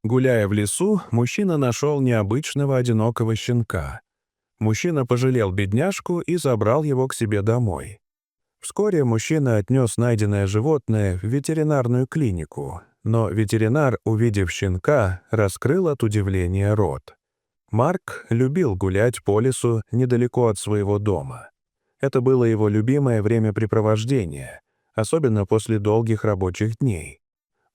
Гуляя в лесу, мужчина нашел необычного одинокого щенка. Мужчина пожалел бедняжку и забрал его к себе домой. Вскоре мужчина отнес найденное животное в ветеринарную клинику, но ветеринар, увидев щенка, раскрыл от удивления рот. Марк любил гулять по лесу недалеко от своего дома. Это было его любимое времяпрепровождение, особенно после долгих рабочих дней.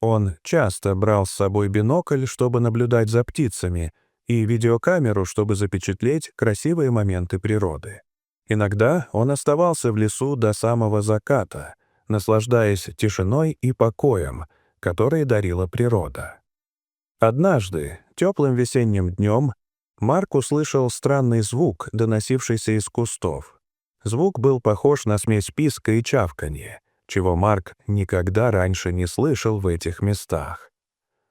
Он часто брал с собой бинокль, чтобы наблюдать за птицами, и видеокамеру, чтобы запечатлеть красивые моменты природы. Иногда он оставался в лесу до самого заката, наслаждаясь тишиной и покоем, которые дарила природа. Однажды, теплым весенним днем, Марк услышал странный звук, доносившийся из кустов. Звук был похож на смесь писка и чавканья, чего Марк никогда раньше не слышал в этих местах.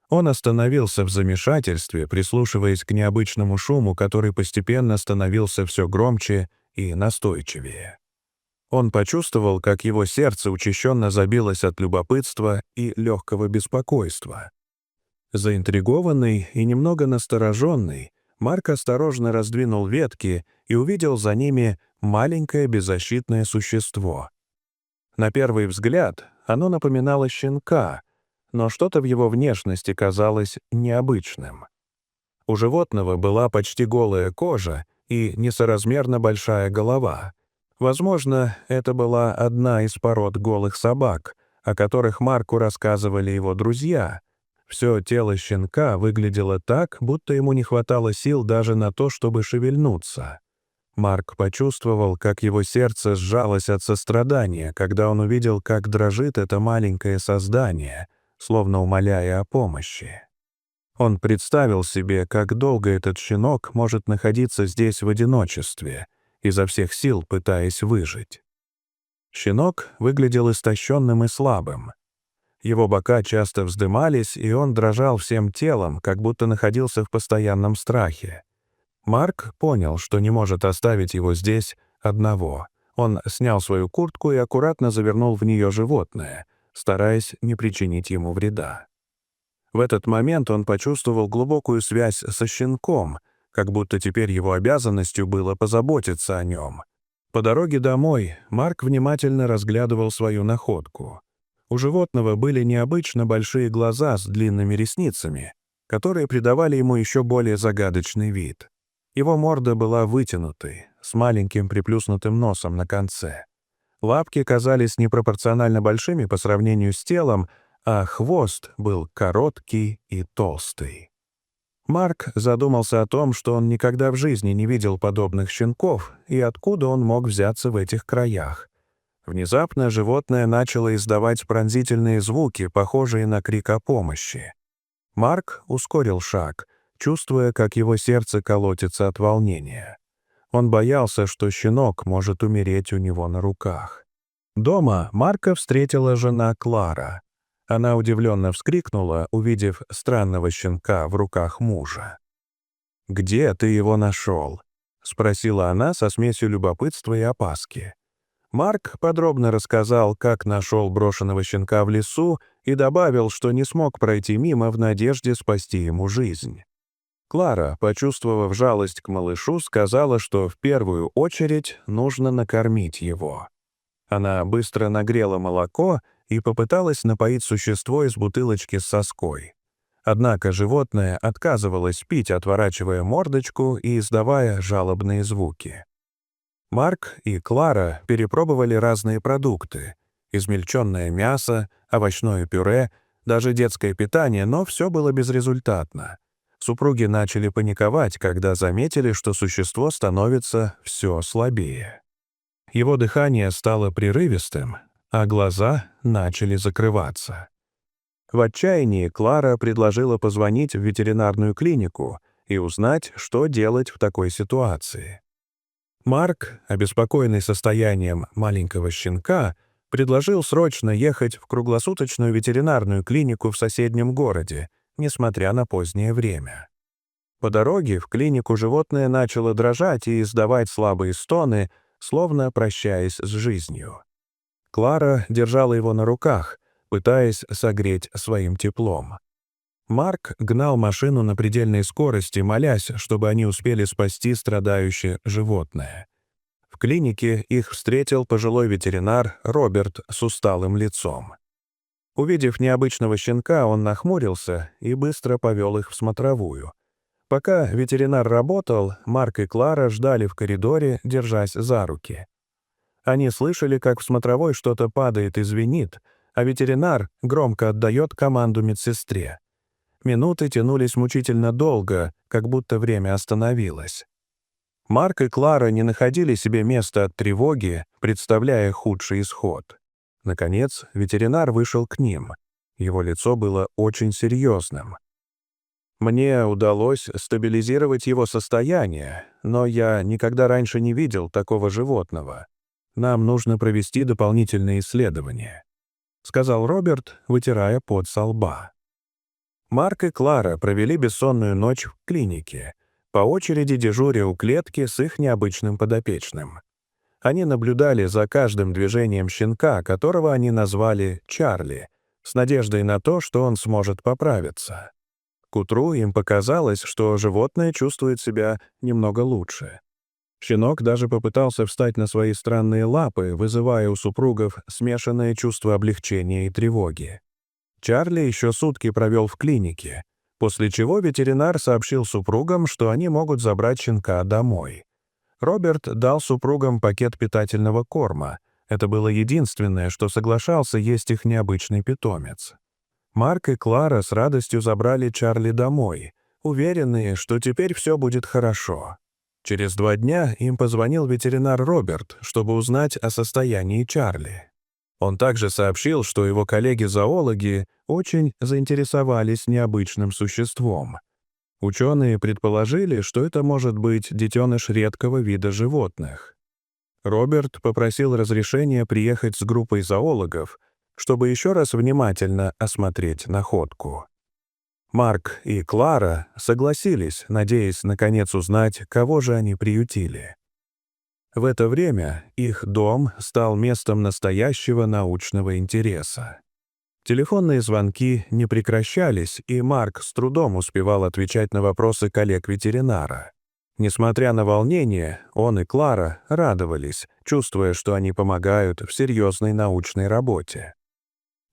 Он остановился в замешательстве, прислушиваясь к необычному шуму, который постепенно становился все громче и настойчивее. Он почувствовал, как его сердце учащенно забилось от любопытства и легкого беспокойства. Заинтригованный и немного настороженный, Марк осторожно раздвинул ветки и увидел за ними маленькое беззащитное существо. На первый взгляд оно напоминало щенка, но что-то в его внешности казалось необычным. У животного была почти голая кожа и несоразмерно большая голова. Возможно, это была одна из пород голых собак, о которых Марку рассказывали его друзья. Все тело щенка выглядело так, будто ему не хватало сил даже на то, чтобы шевельнуться. Марк почувствовал, как его сердце сжалось от сострадания, когда он увидел, как дрожит это маленькое создание, словно умоляя о помощи. Он представил себе, как долго этот щенок может находиться здесь в одиночестве, изо всех сил пытаясь выжить. Щенок выглядел истощенным и слабым. Его бока часто вздымались, и он дрожал всем телом, как будто находился в постоянном страхе. Марк понял, что не может оставить его здесь одного. Он снял свою куртку и аккуратно завернул в нее животное, стараясь не причинить ему вреда. В этот момент он почувствовал глубокую связь со щенком, как будто теперь его обязанностью было позаботиться о нем. По дороге домой Марк внимательно разглядывал свою находку. У животного были необычно большие глаза с длинными ресницами, которые придавали ему еще более загадочный вид. Его морда была вытянутой, с маленьким приплюснутым носом на конце. Лапки казались непропорционально большими по сравнению с телом, а хвост был короткий и толстый. Марк задумался о том, что он никогда в жизни не видел подобных щенков и откуда он мог взяться в этих краях. Внезапно животное начало издавать пронзительные звуки, похожие на крик о помощи. Марк ускорил шаг, чувствуя, как его сердце колотится от волнения. Он боялся, что щенок может умереть у него на руках. Дома Марка встретила жена Клара. Она удивленно вскрикнула, увидев странного щенка в руках мужа. «Где ты его нашел?» — спросила она со смесью любопытства и опаски. Марк подробно рассказал, как нашел брошенного щенка в лесу, и добавил, что не смог пройти мимо в надежде спасти ему жизнь. Клара, почувствовав жалость к малышу, сказала, что в первую очередь нужно накормить его. Она быстро нагрела молоко и попыталась напоить существо из бутылочки с соской. Однако животное отказывалось пить, отворачивая мордочку и издавая жалобные звуки. Марк и Клара перепробовали разные продукты — измельченное мясо, овощное пюре, даже детское питание, но все было безрезультатно. Супруги начали паниковать, когда заметили, что существо становится все слабее. Его дыхание стало прерывистым, а глаза начали закрываться. В отчаянии Клара предложила позвонить в ветеринарную клинику и узнать, что делать в такой ситуации. Марк, обеспокоенный состоянием маленького щенка, предложил срочно ехать в круглосуточную ветеринарную клинику в соседнем городе, несмотря на позднее время. По дороге в клинику животное начало дрожать и издавать слабые стоны, словно прощаясь с жизнью. Клара держала его на руках, пытаясь согреть своим теплом. Марк гнал машину на предельной скорости, молясь, чтобы они успели спасти страдающее животное. В клинике их встретил пожилой ветеринар Роберт с усталым лицом. Увидев необычного щенка, он нахмурился и быстро повел их в смотровую. Пока ветеринар работал, Марк и Клара ждали в коридоре, держась за руки. Они слышали, как в смотровой что-то падает и звенит, а ветеринар громко отдает команду медсестре. Минуты тянулись мучительно долго, как будто время остановилось. Марк и Клара не находили себе места от тревоги, представляя худший исход. Наконец, ветеринар вышел к ним. Его лицо было очень серьезным. Мне удалось стабилизировать его состояние, но я никогда раньше не видел такого животного. Нам нужно провести дополнительные исследования», — сказал Роберт, вытирая пот со лба. Марк и Клара провели бессонную ночь в клинике, по очереди дежуря у клетки с их необычным подопечным. Они наблюдали за каждым движением щенка, которого они назвали Чарли, с надеждой на то, что он сможет поправиться. К утру им показалось, что животное чувствует себя немного лучше. Щенок даже попытался встать на свои странные лапы, вызывая у супругов смешанное чувство облегчения и тревоги. Чарли еще сутки провел в клинике, после чего ветеринар сообщил супругам, что они могут забрать щенка домой. Роберт дал супругам пакет питательного корма. Это было единственное, что соглашался есть их необычный питомец. Марк и Клара с радостью забрали Чарли домой, уверенные, что теперь все будет хорошо. Через 2 дня им позвонил ветеринар Роберт, чтобы узнать о состоянии Чарли. Он также сообщил, что его коллеги-зоологи очень заинтересовались необычным существом. Ученые предположили, что это может быть детеныш редкого вида животных. Роберт попросил разрешения приехать с группой зоологов, чтобы еще раз внимательно осмотреть находку. Марк и Клара согласились, надеясь наконец узнать, кого же они приютили. В это время их дом стал местом настоящего научного интереса. Телефонные звонки не прекращались, и Марк с трудом успевал отвечать на вопросы коллег-ветеринара. Несмотря на волнение, он и Клара радовались, чувствуя, что они помогают в серьезной научной работе.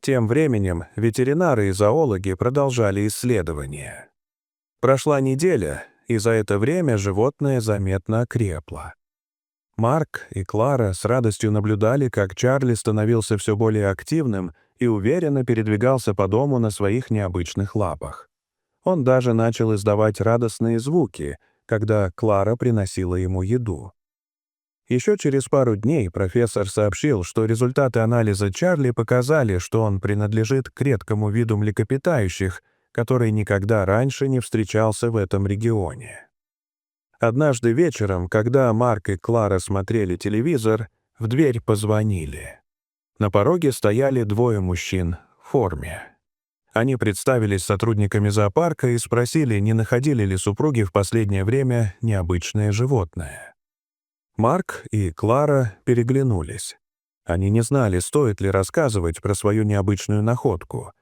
Тем временем ветеринары и зоологи продолжали исследования. Прошла неделя, и за это время животное заметно окрепло. Марк и Клара с радостью наблюдали, как Чарли становился все более активным и уверенно передвигался по дому на своих необычных лапах. Он даже начал издавать радостные звуки, когда Клара приносила ему еду. Еще через пару дней профессор сообщил, что результаты анализа Чарли показали, что он принадлежит к редкому виду млекопитающих, который никогда раньше не встречался в этом регионе. Однажды вечером, когда Марк и Клара смотрели телевизор, в дверь позвонили. На пороге стояли 2 мужчин в форме. Они представились сотрудниками зоопарка и спросили, не находили ли супруги в последнее время необычное животное. Марк и Клара переглянулись. Они не знали, стоит ли рассказывать про свою необычную находку.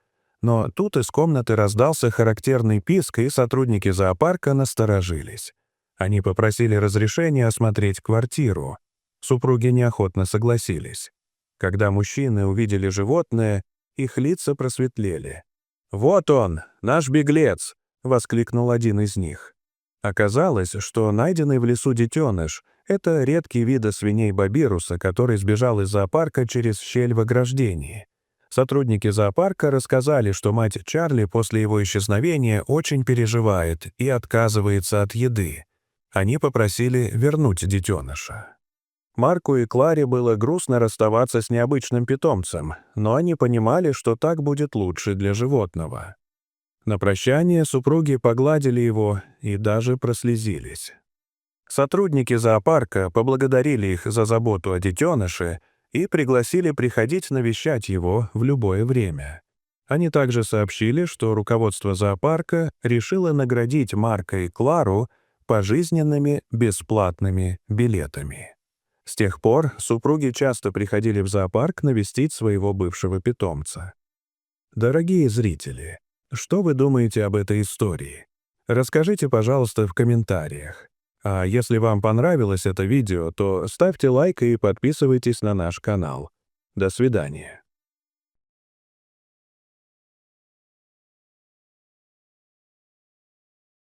Но тут из комнаты раздался характерный писк, и сотрудники зоопарка насторожились. Они попросили разрешения осмотреть квартиру. Супруги неохотно согласились. Когда мужчины увидели животное, их лица просветлели. «Вот он, наш беглец!» — воскликнул один из них. Оказалось, что найденный в лесу детеныш — это редкий вид свиней бабируса, который сбежал из зоопарка через щель в ограждении. Сотрудники зоопарка рассказали, что мать Чарли после его исчезновения очень переживает и отказывается от еды. Они попросили вернуть детеныша. Марку и Кларе было грустно расставаться с необычным питомцем, но они понимали, что так будет лучше для животного. На прощание супруги погладили его и даже прослезились. Сотрудники зоопарка поблагодарили их за заботу о детеныше и пригласили приходить навещать его в любое время. Они также сообщили, что руководство зоопарка решило наградить Марка и Клару пожизненными бесплатными билетами. С тех пор супруги часто приходили в зоопарк навестить своего бывшего питомца. Дорогие зрители, Что вы думаете об этой истории? Расскажите, пожалуйста, в комментариях. А если вам понравилось это видео, то ставьте лайк и подписывайтесь на наш канал. До свидания.